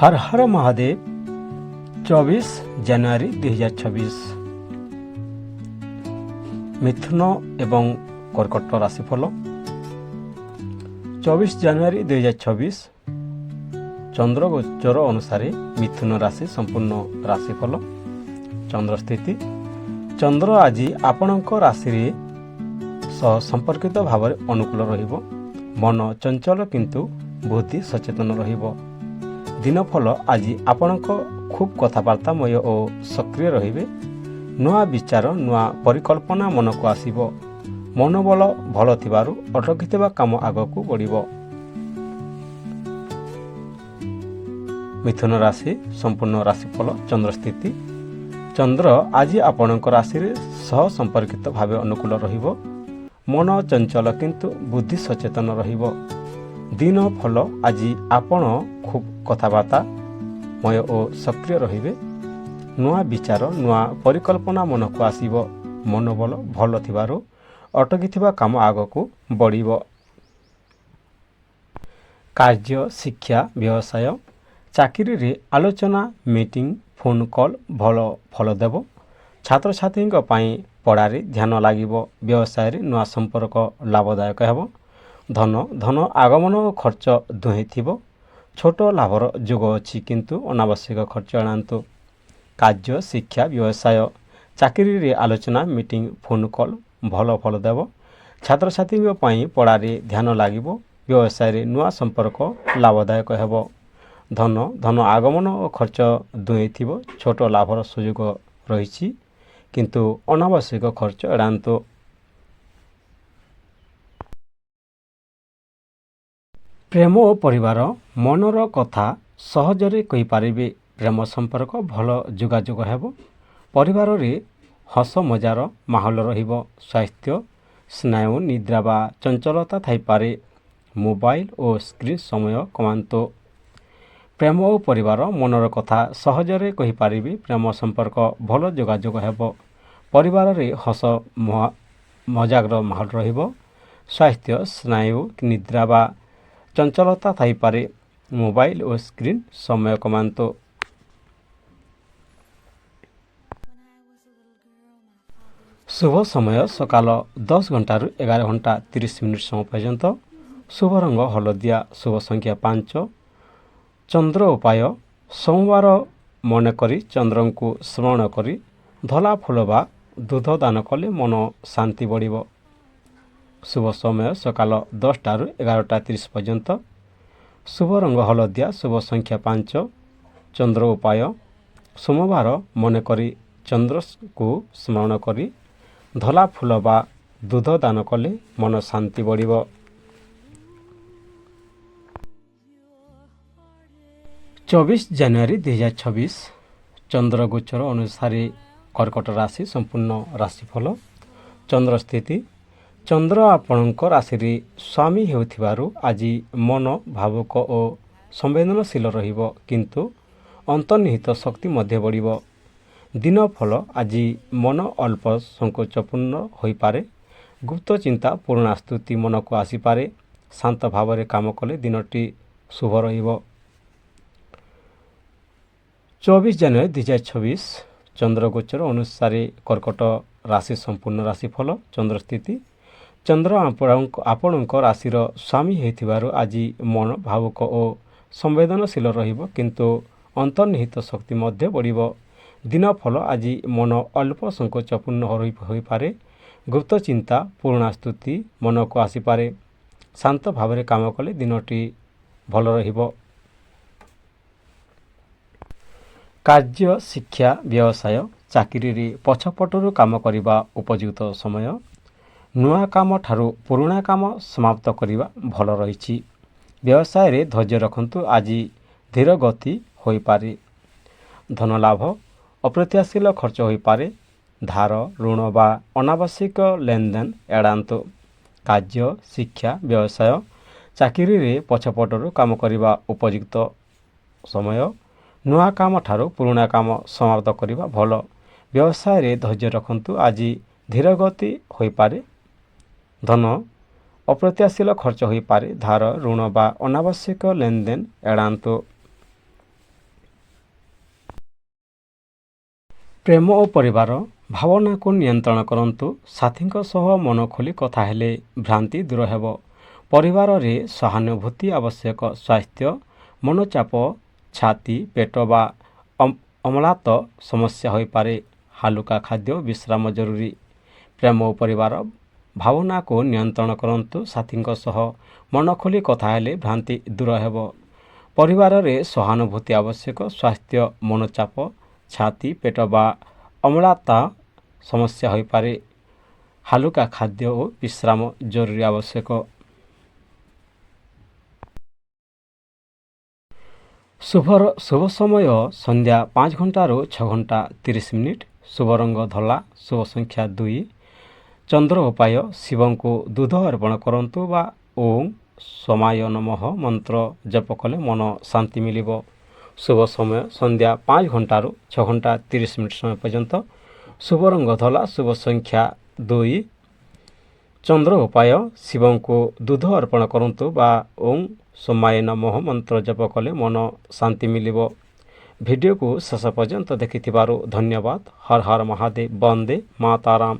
हर हर महादेव 24 ଜାନୁଆରୀ 2026 ମିଥୁନ ଏବଂ କର୍କଟ ରାଶିଫଳ 24 ଜାନୁଆରୀ 2026 ଚନ୍ଦ୍ର ଗୋଚର ଅନୁସାରେ ମିଥୁନ ରାଶି ସମ୍ପୂର୍ଣ୍ଣ ରାଶିଫଳ ଚନ୍ଦ୍ର ସ୍ଥିତି ଚନ୍ଦ୍ର ଆଜି ଆପଣଙ୍କ ରାଶିରେ ସହ ସମ୍ପର୍କିତ ଭାବରେ ଅନୁକୂଳ ରହିବ। ମନ ଚଞ୍ଚଳ କିନ୍ତୁ ବୁଦ୍ଧି ସଚେତନ ରହିବ। ଦିନଫଳ ଆଜି ଆପଣଙ୍କ ଖୁବ୍ କଥାବାର୍ତ୍ତାମୟ ଓ ସକ୍ରିୟ ରହିବେ। ନୂଆ ବିଚାର ନୂଆ ପରିକଳ୍ପନା ମନକୁ ଆସିବ। ମନୋବଳ ଭଲ ଥିବାରୁ ଅଟକିଥିବା କାମ ଆଗକୁ ବଢ଼ିବ। ମିଥୁନ ରାଶି ସମ୍ପୂର୍ଣ୍ଣ ରାଶିଫଳ ଚନ୍ଦ୍ର ସ୍ଥିତି ଚନ୍ଦ୍ର ଆଜି ଆପଣଙ୍କ ରାଶିରେ ସହ ସମ୍ପର୍କିତ ଭାବେ ଅନୁକୂଳ ରହିବ। ମନ ଚଞ୍ଚଳ କିନ୍ତୁ ବୁଦ୍ଧି ସଚେତନ ରହିବ। ଦିନ ଫଳ ଆଜି ଆପଣ ଖୁବ୍ କଥାବାର୍ତ୍ତାମୟ ଓ ସକ୍ରିୟ ରହିବେ। ନୂଆ ବିଚାର ନୂଆ ପରିକଳ୍ପନା ମନକୁ ଆସିବ। ମନୋବଳ ଭଲ ଥିବାରୁ ଅଟକିଥିବା କାମ ଆଗକୁ ବଢ଼ିବ। କାର୍ଯ୍ୟ ଶିକ୍ଷା ବ୍ୟବସାୟ ଚାକିରିରେ ଆଲୋଚନା ମିଟିଂ ଫୋନ୍ କଲ୍ ଭଲ ଫଳ ଦେବ। ଛାତ୍ରଛାତ୍ରୀଙ୍କ ପାଇଁ ପଢ଼ାରେ ଧ୍ୟାନ ଲାଗିବ। ବ୍ୟବସାୟରେ ନୂଆ ସମ୍ପର୍କ ଲାଭଦାୟକ ହେବ। ଧନ ଆଗମନ ଓ ଖର୍ଚ୍ଚ ଦୁହେଁ ଥିବ। ଛୋଟ ଲାଭର ଯୋଗ ଅଛି କିନ୍ତୁ ଅନାବଶ୍ୟକ ଖର୍ଚ୍ଚ ଏଡ଼ାନ୍ତୁ। କାର୍ଯ୍ୟ ଶିକ୍ଷା ବ୍ୟବସାୟ ଚାକିରିରେ ଆଲୋଚନା ମିଟିଂ ଫୋନ୍ କଲ୍ ଭଲ ଫଳ ଦେବ। ଛାତ୍ରଛାତ୍ରୀଙ୍କ ପାଇଁ ପଢ଼ାରେ ଧ୍ୟାନ ଲାଗିବ। ବ୍ୟବସାୟରେ ନୂଆ ସମ୍ପର୍କ ଲାଭଦାୟକ ହେବ। ଧନ ଆଗମନ ଓ ଖର୍ଚ୍ଚ ଦୁହେଁ ଥିବ। ଛୋଟ ଲାଭର ସୁଯୋଗ ରହିଛି କିନ୍ତୁ ଅନାବଶ୍ୟକ ଖର୍ଚ୍ଚ ଏଡ଼ାନ୍ତୁ। ପ୍ରେମ ଓ ପରିବାର ମନର କଥା ସହଜରେ କହିପାରିବେ। ପ୍ରେମ ସମ୍ପର୍କ ଭଲ ଯୋଗାଯୋଗ ହେବ। ପରିବାରରେ ହସ ମଜାର ମାହୋଲ ରହିବ। ସ୍ୱାସ୍ଥ୍ୟ ସ୍ନାୟୁ ନିଦ୍ରା ବା ଚଞ୍ଚଳତା ଥାଇପାରେ। ମୋବାଇଲ ଓ ସ୍କ୍ରିନ୍ ସମୟ କମାନ୍ତୁ। ପ୍ରେମ ଓ ପରିବାର ମନର କଥା ସହଜରେ କହିପାରିବେ। ପ୍ରେମ ସମ୍ପର୍କ ଭଲ ଯୋଗାଯୋଗ ହେବ। ପରିବାରରେ ହସ ମଜାକର ମାହୋଲ ରହିବ। ସ୍ୱାସ୍ଥ୍ୟ ସ୍ନାୟୁ ନିଦ୍ରା ବା ଚଞ୍ଚଳତା ଥାଇପାରେ। ମୋବାଇଲ ଓ ସ୍କ୍ରିନ୍ ସମୟ କମାନ୍ତୁ। ଶୁଭ ସମୟ ସକାଳ 10 ଘଣ୍ଟାରୁ 11 ଘଣ୍ଟା 30 ମିନିଟ୍ ସମୟ ପର୍ଯ୍ୟନ୍ତ। ଶୁଭ ରଙ୍ଗ ହଳଦିଆ। ଶୁଭ ସଂଖ୍ୟା 5। ଚନ୍ଦ୍ର ଉପାୟ ସୋମବାର ମନେକରି ଚନ୍ଦ୍ରଙ୍କୁ ସ୍ମରଣ କରି ଧଳା ଫୁଲ ବା ଦୁଧ ଦାନ କଲେ ମନ ଶାନ୍ତି ବଢ଼ିବ। ଶୁଭ ସମୟ ସକାଳ 10ଟାରୁ 11ଟା 30 ପର୍ଯ୍ୟନ୍ତ। ଶୁଭ ରଙ୍ଗ ହଳଦିଆ। ଶୁଭ ସଂଖ୍ୟା 5। ଚନ୍ଦ୍ର ଉପାୟ ସୋମବାର ମନେକରି ଚନ୍ଦ୍ରଙ୍କୁ ସ୍ମରଣ କରି ଧଳା ଫୁଲ ବା ଦୁଧ ଦାନ କଲେ ମନ ଶାନ୍ତି ବଢ଼ିବ। ଚବିଶ ଜାନୁଆରୀ 2026 ଚନ୍ଦ୍ର ଗୋଚର ଅନୁସାରେ କର୍କଟ ରାଶି ସମ୍ପୂର୍ଣ୍ଣ ରାଶିଫଳ ଚନ୍ଦ୍ର ସ୍ଥିତି ଚନ୍ଦ୍ର ଆପଣଙ୍କ ରାଶିରେ ସ୍ୱାମୀ ହେଉଥିବାରୁ ଆଜି ମନ ଭାବୁକ ଓ ସମ୍ବେଦନଶୀଳ ରହିବ କିନ୍ତୁ ଅନ୍ତର୍ନିହିତ ଶକ୍ତି ମଧ୍ୟ ବଢ଼ିବ। ଦିନ ଫଳ ଆଜି ମନ ଅଳ୍ପ ସଙ୍କୋଚପୂର୍ଣ୍ଣ ହୋଇପାରେ। ଗୁପ୍ତ ଚିନ୍ତା ପୁରୁଣା ସ୍ମୃତି ମନକୁ ଆସିପାରେ। ଶାନ୍ତ ଭାବରେ କାମ କଲେ ଦିନଟି ଶୁଭ ରହିବ। 24 ଜାନୁଆରୀ 2026 ଚନ୍ଦ୍ର ଗୋଚର ଅନୁସାରେ କର୍କଟ ରାଶି ସମ୍ପୂର୍ଣ୍ଣ ରାଶିଫଳ ଚନ୍ଦ୍ର ସ୍ଥିତି ଚନ୍ଦ୍ର ଆପଣଙ୍କ ରାଶିର ସ୍ୱାମୀ ହୋଇଥିବାରୁ ଆଜି ମନ ଭାବୁକ ଓ ସମ୍ବେଦନଶୀଳ ରହିବ କିନ୍ତୁ ଅନ୍ତର୍ନିହିତ ଶକ୍ତି ମଧ୍ୟ ବଢ଼ିବ। ଦିନ ଫଳ ଆଜି ମନ ଅଳ୍ପ ସଙ୍କୋଚପୂର୍ଣ୍ଣ ହୋଇପାରେ। ଗୁପ୍ତ ଚିନ୍ତା ପୁରୁଣା ସ୍ମୃତି ମନକୁ ଆସିପାରେ। ଶାନ୍ତ ଭାବରେ କାମ କଲେ ଦିନଟି ଭଲ ରହିବ। କାର୍ଯ୍ୟ ଶିକ୍ଷା ବ୍ୟବସାୟ ଚାକିରିରେ ପଛପଟରୁ କାମ କରିବା ଉପଯୁକ୍ତ ସମୟ। ନୂଆ କାମ ଠାରୁ ପୁରୁଣା କାମ ସମାପ୍ତ କରିବା ଭଲ ରହିଛି। ବ୍ୟବସାୟରେ ଧୈର୍ଯ୍ୟ ରଖନ୍ତୁ। ଆଜି ଧୀର ଗତି ହୋଇପାରେ। ଧନ ଲାଭ ଅପ୍ରତ୍ୟାଶିତ ଖର୍ଚ୍ଚ ହୋଇପାରେ। ଧାର ଋଣ ବା ଅନାବଶ୍ୟକ ଲେନଦେନ ଏଡ଼ାନ୍ତୁ। କାର୍ଯ୍ୟ ଶିକ୍ଷା ବ୍ୟବସାୟ ଚାକିରିରେ ପଛପଟରୁ କାମ କରିବା ଉପଯୁକ୍ତ ସମୟ। ନୂଆ କାମ ଠାରୁ ପୁରୁଣା କାମ ସମାପ୍ତ କରିବା ଭଲ। ବ୍ୟବସାୟରେ ଧୈର୍ଯ୍ୟ ରଖନ୍ତୁ। ଆଜି ଧୀର ଗତି ହୋଇପାରେ। ଧନ ଅପ୍ରତ୍ୟାଶିତ ଖର୍ଚ୍ଚ ହୋଇପାରେ। ଧାର ଋଣ ବା ଅନାବଶ୍ୟକ ଲେନଦେନ ଏଡ଼ାନ୍ତୁ। ପ୍ରେମ ଓ ପରିବାର ଭାବନାକୁ ନିୟନ୍ତ୍ରଣ କରନ୍ତୁ। ସାଥୀଙ୍କ ସହ ମନ ଖୋଲି କଥା ହେଲେ ଭ୍ରାନ୍ତି ଦୂର ହେବ। ପରିବାରରେ ସହାନୁଭୂତି ଆବଶ୍ୟକ। ସ୍ୱାସ୍ଥ୍ୟ ମନୋଚାପ, ଛାତି, ପେଟ ବା ଅମ୍ଳାତ ସମସ୍ୟା ହୋଇପାରେ। ହାଲୁକା ଖାଦ୍ୟ ବିଶ୍ରାମ ଜରୁରୀ। ପ୍ରେମ ଓ ପରିବାର ଭାବନାକୁ ନିୟନ୍ତ୍ରଣ କରନ୍ତୁ। ସାଥୀଙ୍କ ସହ ମନ ଖୋଲି କଥା ହେଲେ ଭ୍ରାନ୍ତି ଦୂର ହେବ। ପରିବାରରେ ସହାନୁଭୂତି ଆବଶ୍ୟକ। ସ୍ୱାସ୍ଥ୍ୟ ମନୋଚାପ, ଛାତି, ପେଟ ବା ଅମ୍ଳତା ସମସ୍ୟା ହୋଇପାରେ। ହାଲୁକା ଖାଦ୍ୟ ଓ ବିଶ୍ରାମ ଜରୁରୀ ଆବଶ୍ୟକ। ଶୁଭ ସମୟ ସନ୍ଧ୍ୟା 5 ଘଣ୍ଟାରୁ 6 ଘଣ୍ଟା 30 ମିନିଟ୍। ଶୁଭ ରଙ୍ଗ ଧଳା। ଶୁଭ ସଂଖ୍ୟା 2। ଚନ୍ଦ୍ର ଉପାୟ ଶିବଙ୍କୁ ଦୁଧ ଅର୍ପଣ କରନ୍ତୁ ବା ଓଁ ସୋମାୟ ନମଃ ମନ୍ତ୍ର ଜପ କଲେ ମନ ଶାନ୍ତି ମିଳିବ। ଶୁଭ ସମୟ ସନ୍ଧ୍ୟା 5 ଘଣ୍ଟାରୁ 6 ଘଣ୍ଟା 30 ମିନିଟ୍ ସମୟ ପର୍ଯ୍ୟନ୍ତ। ଶୁଭ ରଙ୍ଗ ଧଳା। ଶୁଭ ସଂଖ୍ୟା 2। ଚନ୍ଦ୍ର ଉପାୟ ଶିବଙ୍କୁ ଦୁଧ ଅର୍ପଣ କରନ୍ତୁ ବା ଓଁ ସୋମାୟ ନମଃ ମନ୍ତ୍ର ଜପ କଲେ ମନ ଶାନ୍ତି ମିଳିବ। ଭିଡ଼ିଓକୁ ଶେଷ ପର୍ଯ୍ୟନ୍ତ ଦେଖିଥିବାରୁ ଧନ୍ୟବାଦ। ହର ହର ମହାଦେବ। ବନ୍ଦେ ମାତାରାମ।